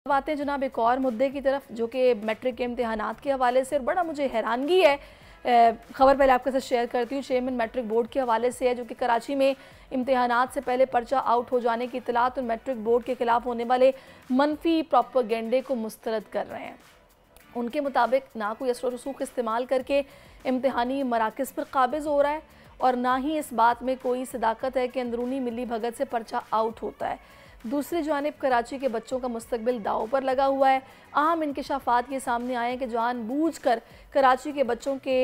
आते हैं जनाब एक और मुद्दे की तरफ, जो कि मैट्रिक के इम्तिहानात के हवाले से, और बड़ा मुझे हैरानगी है। ख़बर पहले आपके साथ शेयर करती हूँ। चेयरमैन मैट्रिक बोर्ड के हवाले से है, जो कि कराची में इम्तिहानात से पहले पर्चा आउट हो जाने की इतलात और मैट्रिक बोर्ड के खिलाफ होने वाले मनफी प्रोपेगेंडे को मुस्तरद कर रहे हैं। उनके मुताबिक ना कोई असर रसूख इस्तेमाल करके इम्तिहानी मराकज़ पर काबिज़ हो रहा है, और ना ही इस बात में कोई सदाकत है कि अंदरूनी मिली भगत से पर्चा आउट होता है। दूसरी जानिब कराची के बच्चों का मुस्तकबिल दाव पर लगा हुआ है। अहम इंकशाफात ये सामने आए हैं कि जानबूझकर कराची के बच्चों के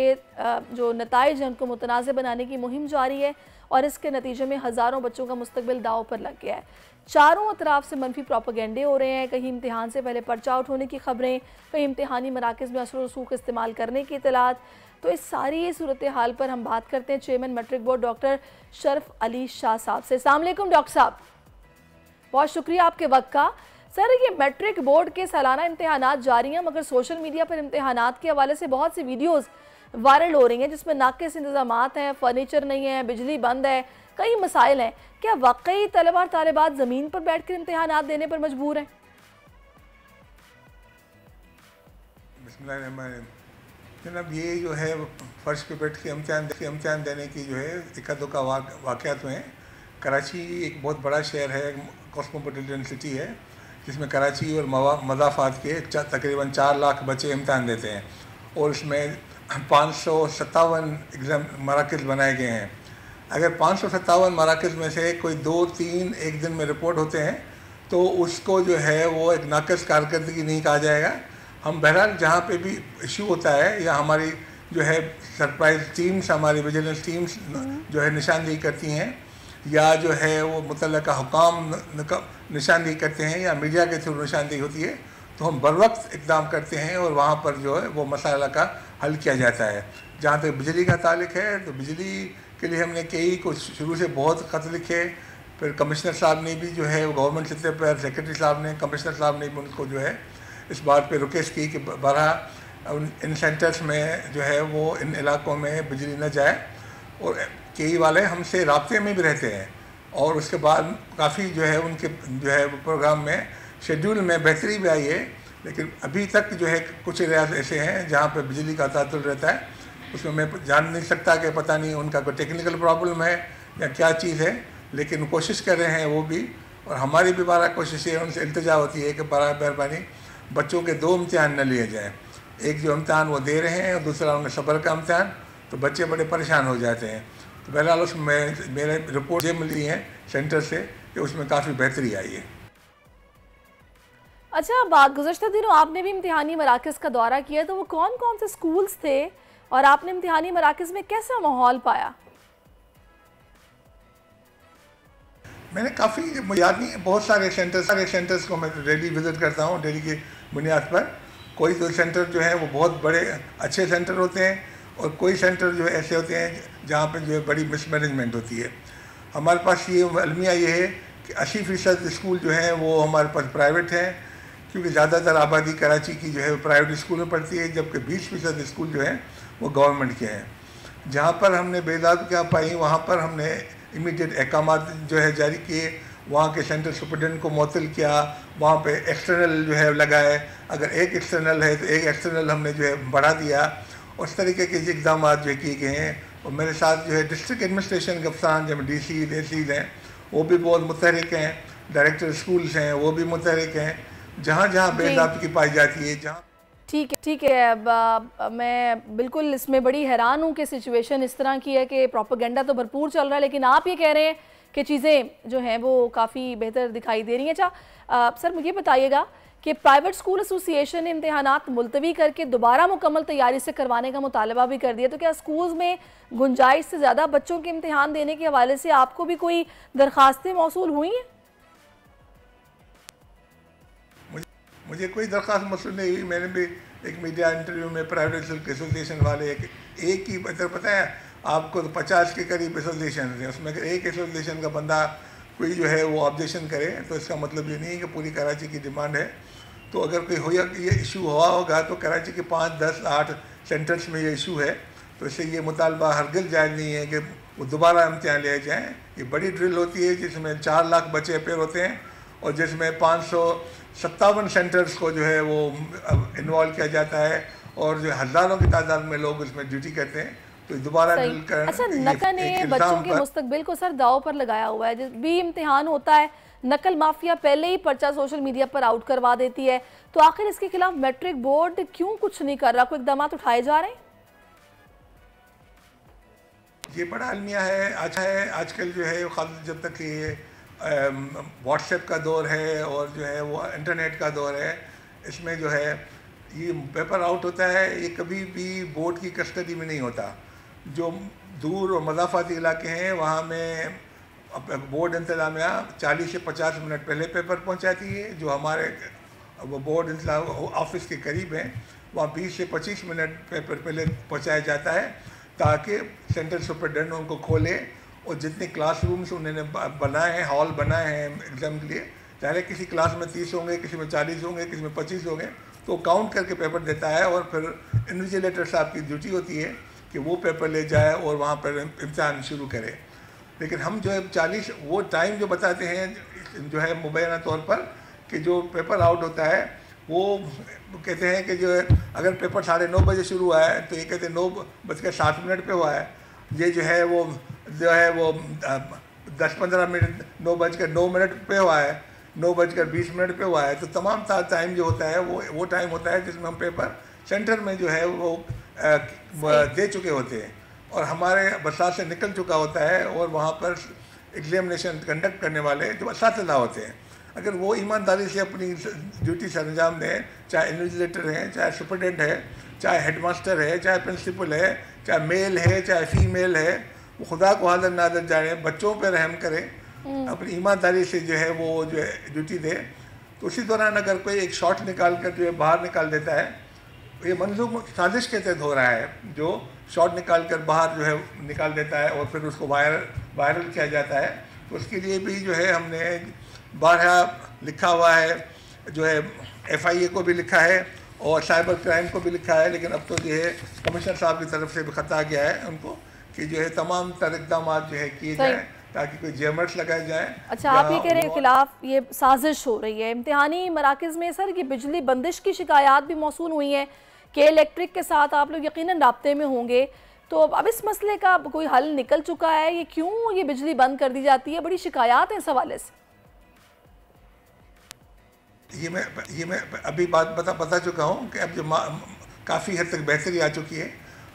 जो नताइज हैं उनको मुतनाज़ बनाने की मुहिम जारी है, और इसके नतीजे में हज़ारों बच्चों का मुस्तकबिल दाव पर लग गया है। चारों अतराफ से मनफी प्रोपेगेंडे हो रहे हैं। कहीं इम्तिहान से पहले पर्चा आउट होने की खबरें, कहीं इम्तिहानी मराकज़ में असर रसूख इस्तेमाल करने की इतलात। तो इस सारी सूरत हाल पर हम बात करते हैं chairman matric board doctor Sharaf Ali Shah sahab से। अस्सलाम वालेकुम डॉक्टर साहब, बहुत शुक्रिया आपके वक्त का। सर, ये मैट्रिक बोर्ड के सालाना इम्तिहानात जारी हैं, मगर सोशल मीडिया पर इम्तिहानात के हवाले से बहुत सी वीडियोस वायरल हो रही हैं जिसमें नाक़िस इंतज़ामात हैं, फर्नीचर नहीं है, बिजली बंद है, कई मसाइल हैं। क्या वाकई तलबा और तालिबात ज़मीन पर बैठ कर इम्तिहानात देने पर मजबूर हैं? जनाब, ये जो है फर्श पे बैठ के इम्तिहान देने की जो है इक्का दुक्का वाक़यात हुए हैं। कराची एक बहुत बड़ा शहर है, कॉस्मोपॉलिटन सिटी है, जिसमें कराची और मज़ाफ़ात के तकरीबन 4 लाख बच्चे इम्तिहान देते हैं, और उसमें 557 एग्ज़ाम मराकज़ बनाए गए हैं। अगर 557 मराकज़ में से कोई 2-3 एक दिन में रिपोर्ट होते हैं तो उसको जो है वो एक नाक़िस कारकर्दगी नहीं कहा जाएगा। हम बहरहाल जहाँ पे भी इशू होता है, या हमारी जो है सरप्राइज टीम्स, हमारी विजिलेंस टीम्स जो है निशानदेही करती हैं, या जो है वो मुतल्लका हुकाम निशानदेही करते हैं, या मीडिया के थ्रू निशानदेही होती है, तो हम बर वक्त इक़दाम करते हैं और वहाँ पर जो है वो मसाला का हल किया जाता है। जहाँ तक बिजली का ताल्लुक है, तो बिजली के लिए हमने कई कुछ शुरू से बहुत ख़त लिखे। फिर कमिश्नर साहब ने भी जो है गवर्नमेंट सतह पर, सेक्रेटरी साहब ने, कमिश्नर साहब ने भी उनको जो है इस बात पर रिक्वेस्ट की कि बरहा इन सेंटर्स में जो है वो इन इलाकों में बिजली न जाए, और कई वाले हमसे राब्ते में भी रहते हैं, और उसके बाद काफ़ी जो है उनके जो है प्रोग्राम में, शेड्यूल में बेहतरी भी आई है। लेकिन अभी तक जो है कुछ रियाज ऐसे हैं जहाँ पर बिजली का तातुल रहता है। उसमें मैं जान नहीं सकता कि पता नहीं उनका कोई टेक्निकल प्रॉब्लम है या क्या चीज़ है, लेकिन कोशिश कर रहे हैं वो भी, और हमारी भी बारह कोशिश है, उनसे इल्तिजा होती है कि बड़ा मेहरबानी बच्चों के 2 इम्तिहान न लिए जाएँ। एक जो इम्तिहान वो दे रहे हैं और दूसरा उनका सब्र का इम्तिहान, तो बच्चे बड़े परेशान हो जाते हैं। तो बहरहाल उसमें मेरे रिपोर्ट ये मिली हैं सेंटर से कि उसमें काफ़ी बेहतरी आई है। अच्छा, बात गुज़श्ता दिनों आपने भी इम्तिहानी मराकज़ का दौरा किया, तो वो कौन कौन से स्कूल्स थे और आपने इम्तिहानी मराकज़ में कैसा माहौल पाया? मैंने काफ़ी, याद नहीं, बहुत सारे सेंटर्स को मैं डेली विज़िट करता हूँ डेली की बुनियाद पर। कोई तो सेंटर जो है वो बहुत बड़े अच्छे सेंटर होते हैं, और कोई सेंटर जो है ऐसे होते हैं जहाँ पे जो है बड़ी मिसमैनेजमेंट होती है। हमारे पास ये अलमिया ये है कि 80% स्कूल जो हैं वो हमारे पास प्राइवेट हैं, क्योंकि ज़्यादातर आबादी कराची की जो है प्राइवेट स्कूल में पढ़ती है, जबकि 20% स्कूल जो हैं वो गवर्नमेंट के हैं। जहाँ पर हमने बेदागियाँ पाई, वहाँ पर हमने इमीडिएट अहकामात जो है जारी किए, वहाँ के सेंटर सुपरडेंट को मुअत्तल किया, वहाँ पे एक्सटर्नल जो है लगाए। अगर एक एक्सटर्नल है तो एक एक्सटर्नल हमने जो है बढ़ा दिया। उस तरीके के इक़दाम जो किए गए हैं। और मेरे साथ जो है डिस्ट्रिक्ट एडमिनिस्ट्रेशन के अफसरान, जब DCs हैं, वो भी बहुत मुतहरिक हैं, डायरेक्टर स्कूल्स हैं वो भी मुतहरिक हैं। जहाँ जहाँ बेदाबिगी पाई जाती है, जहाँ ठीक है। अब मैं बिल्कुल इसमें बड़ी हैरान हूँ कि सिचुएशन इस तरह की है कि प्रोपेगेंडा तो भरपूर चल रहा है, लेकिन आप ये कह रहे हैं कि चीज़ें जो हैं वो काफ़ी बेहतर दिखाई दे रही हैं। अच्छा सर, मुझे बताइएगा कि प्राइवेट स्कूल एसोसिएशन ने इम्तिहानात मुलतवी करके दोबारा मुकम्मल तैयारी से करवाने का मुतालबा भी कर दिया, तो क्या स्कूल्स में गुंजाइश से ज़्यादा बच्चों के इम्तिहान देने के हवाले से आपको भी कोई दरख्वास्तें मौसूल हुई हैं? मुझे कोई दरख्वास्त मौसूल नहीं हुई। मैंने भी एक मीडिया इंटरव्यू में प्राइवेट एसोसिएशन वाले एक ही पता है आपको, तो 50 के करीब एसोसिएशन थे, उसमें एक एसोसिएशन का बंदा कोई जो है वो ऑब्जेक्शन करे, तो इसका मतलब ये नहीं है कि पूरी कराची की डिमांड है। तो अगर कोई हो, या ये इशू हुआ होगा तो कराची के 5, 10, 8 सेंटर्स में ये इशू है, तो इससे ये मुतालबा हरगिज़ जायज़ नहीं है कि वो दोबारा इम्तिहान ले जाएँ। ये बड़ी ड्रिल होती है जिसमें 4 लाख बच्चे अपेयर होते हैं, और जिसमें 57 सेंटर्स को जो है वो इन्वॉल्व किया जाता है और जो हज़ारों की तादाद में लोग उसमें ड्यूटी करते हैं। तो दोबारा अच्छा, नकल ने बच्चों के मुस्तकबिल को सर दाव पर लगाया हुआ है। जब भी इम्तिहान होता है नकल माफिया पहले ही पर्चा सोशल मीडिया पर आउट करवा देती है, तो आखिर इसके खिलाफ मैट्रिक बोर्ड क्यों कुछ नहीं कर रहा? कोई इकदाम उठाए जा रहे हैं? ये बड़ा अलमिया है। अच्छा है आजकल जो है खास जब तक ये व्हाट्सएप का दौर है और जो है वो इंटरनेट का दौर है, इसमें जो है ये पेपर आउट होता है, ये कभी भी बोर्ड की कस्टडी में नहीं होता। जो दूर और मज़ाफ़ाती इलाके हैं वहाँ में बोर्ड इंतज़ामिया 40 से 50 मिनट पहले पेपर पहुँचाती है। जो हमारे बोर्ड ऑफिस के करीब हैं वहाँ 20 से 25 मिनट पेपर पहले पहुँचाया जाता है ताकि सेंट्रल सुपरिटेंडेंट उनको खोले और जितने क्लासरूम्स उन्होंने बनाए हैं, हॉल बनाए हैं एग्ज़ाम के लिए, चाहे किसी क्लास में 30 होंगे, किसी में 40 होंगे, किसी में 25 होंगे, तो काउंट करके पेपर देता है और फिर इन्विजिलेटर साहब की ड्यूटी होती है कि वो पेपर ले जाए और वहाँ पर इम्तिहान शुरू करे। लेकिन हम जो है 40 वो टाइम जो बताते हैं जो है मुबैना तौर पर कि जो पेपर आउट होता है वो कहते हैं कि जो है अगर पेपर 9:30 बजे शुरू हुआ है तो ये कहते हैं 9:07 पे हुआ है। ये जो है वो 10-15 मिनट 9:09 पे हुआ है, 9:20 पे हुआ है। तो तमाम टाइम जो होता है वो टाइम होता है जिसमें हम पेपर सेंटर में जो है वो दे चुके होते हैं और हमारे बरसात से निकल चुका होता है और वहाँ पर एग्जामिनेशन कंडक्ट करने वाले जो असातिज़ा होते हैं, अगर वो ईमानदारी से अपनी ड्यूटी से अंजाम दें, चाहे इन्विजिलेटर हैं, चाहे सुपरटेंडेंट है, चाहे हेडमास्टर है, चाहे प्रिंसिपल है, चाहे मेल है, चाहे फीमेल है, वो खुदा को हाज़िर नाज़िर जाने, बच्चों पर रहम करें, अपनी ईमानदारी से जो है वो जो है ड्यूटी दे। तो उसी दौरान अगर कोई एक शॉट निकाल कर जो है बाहर निकाल देता है, ये मंजूर साजिश के तहत हो रहा है, जो शॉट निकाल कर बाहर जो है निकाल देता है और फिर उसको वायरल किया जाता है। तो उसके लिए भी जो है हमने 12 लिखा हुआ है, जो है FIA को भी लिखा है और साइबर क्राइम को भी लिखा है, लेकिन अब तो जो है कमिश्नर साहब की तरफ से भी खत आ गया है उनको कि जो है तमाम तरह इक़दाम जो है किए जाएँ ताकि कोई जेमर्स लगाए जाए। अच्छा, आप ये कह रहे हैं खिलाफ ये साजिश हो रही है। इम्तिहानी मराकज़ में सर ये बिजली बंदिश की शिकायत भी मौसूल हुई हैं कि इलेक्ट्रिक के साथ आप लोग यकीनन राब्ते में होंगे, तो अब इस मसले का कोई हल निकल चुका है? ये क्यों ये बिजली बंद कर दी जाती है? बड़ी शिकायत है इस हवाले से। ये मैं अभी बात बता चुका हूँ कि अब जो काफ़ी हद तक बेहतरी आ चुकी है,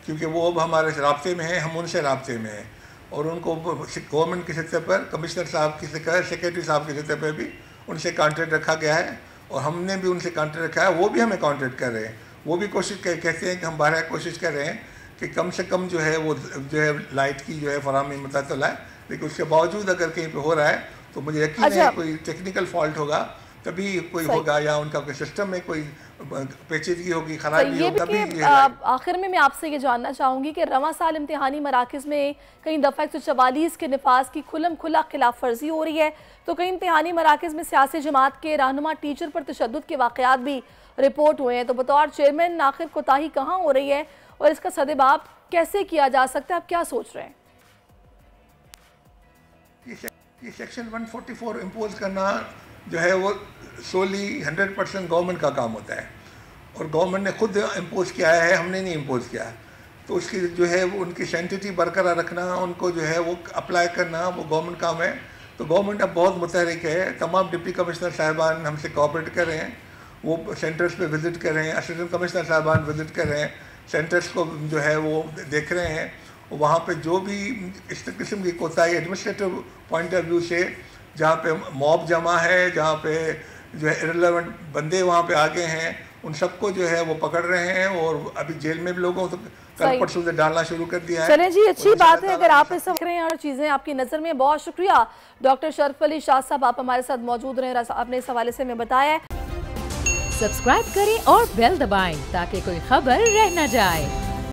क्योंकि वो अब हमारे राब्ते में हैं, हम उनसे राब्ते में हैं और उनको गवर्नमेंट की सतह पर कमिश्नर साहब की सतह, सेक्रेटरी साहब की सतह पर भी उनसे कॉन्ट्रैक्ट रखा गया है और हमने भी उनसे कॉन्ट्रैक्ट रखा है, वो भी हमें कॉन्ट्रैक्ट कर रहे हैं। वो भी कहते हैं कि हम 12 कोशिश कर रहे हैं कि कम से कम जो है वो जो है लाइट की जो है फराहमी मुतअत्तिल है, लेकिन उसके बावजूद अगर कहीं पे हो रहा है तो मुझे यकीन है कोई टेक्निकल फॉल्ट होगा तभी कोई होगा, या उनका कोई सिस्टम में कोई पेचीदगी होगी, खराबी होगी तभी। आखिर में मैं आपसे ये जानना चाहूँगी कि रवां साल इम्तिहानी मराकज़ में कई दफ़ा 144 के निफाज की खुला खिलाफ वर्जी हो रही है, तो कई इम्तिहानी मराकज़ में सियासी जमात के रहनुमा टीचर पर तशद्दुद के वाक़यात भी रिपोर्ट हुए हैं। तो बतौर चेयरमैन आखिर कोताही कहाँ हो रही है और इसका सदेबाब कैसे किया जा सकता है, आप क्या सोच रहे हैं? ये सेक्शन 144 इम्पोज करना जो है वो सोली 100% गवर्नमेंट का काम होता है और गवर्नमेंट ने खुद इम्पोज किया है, हमने नहीं इम्पोज किया। तो उसकी जो है वो उनकी सेंटिटी बरकरार रखना, उनको जो है वो अप्लाई करना, वो गवर्नमेंट काम है। तो गवर्नमेंट अब बहुत मुतहरिक है, तमाम डिप्टी कमिश्नर साहिबान हमसे कोऑपरेट कर रहे हैं, वो सेंटर्स पे विज़िट कर रहे हैं, असिस्टेंट कमिश्नर साहिबान विज़िट कर रहे हैं, सेंटर्स को जो है वो देख रहे हैं। वहाँ पे जो भी इस किस्म की कोताही एडमिनिस्ट्रेटिव पॉइंट ऑफ व्यू से, जहाँ पे मॉब जमा है, जहाँ पे जो है इररिलेवेंट बंदे वहाँ पे आगे हैं, उन सबको जो है वो पकड़ रहे हैं और अभी जेल में भी लोगों को कल परसों से डालना शुरू कर दिया है। चलें जी, अच्छी बात है अगर आप ऐसा कर रहे हैं और चीज़ें आपकी नज़र में। बहुत शुक्रिया डॉक्टर शरफ अली शाह साहब, आप हमारे साथ मौजूद रहे, आपने इस हवाले से हमें बताया। सब्सक्राइब करें और बेल दबाएं ताकि कोई खबर रह न जाए।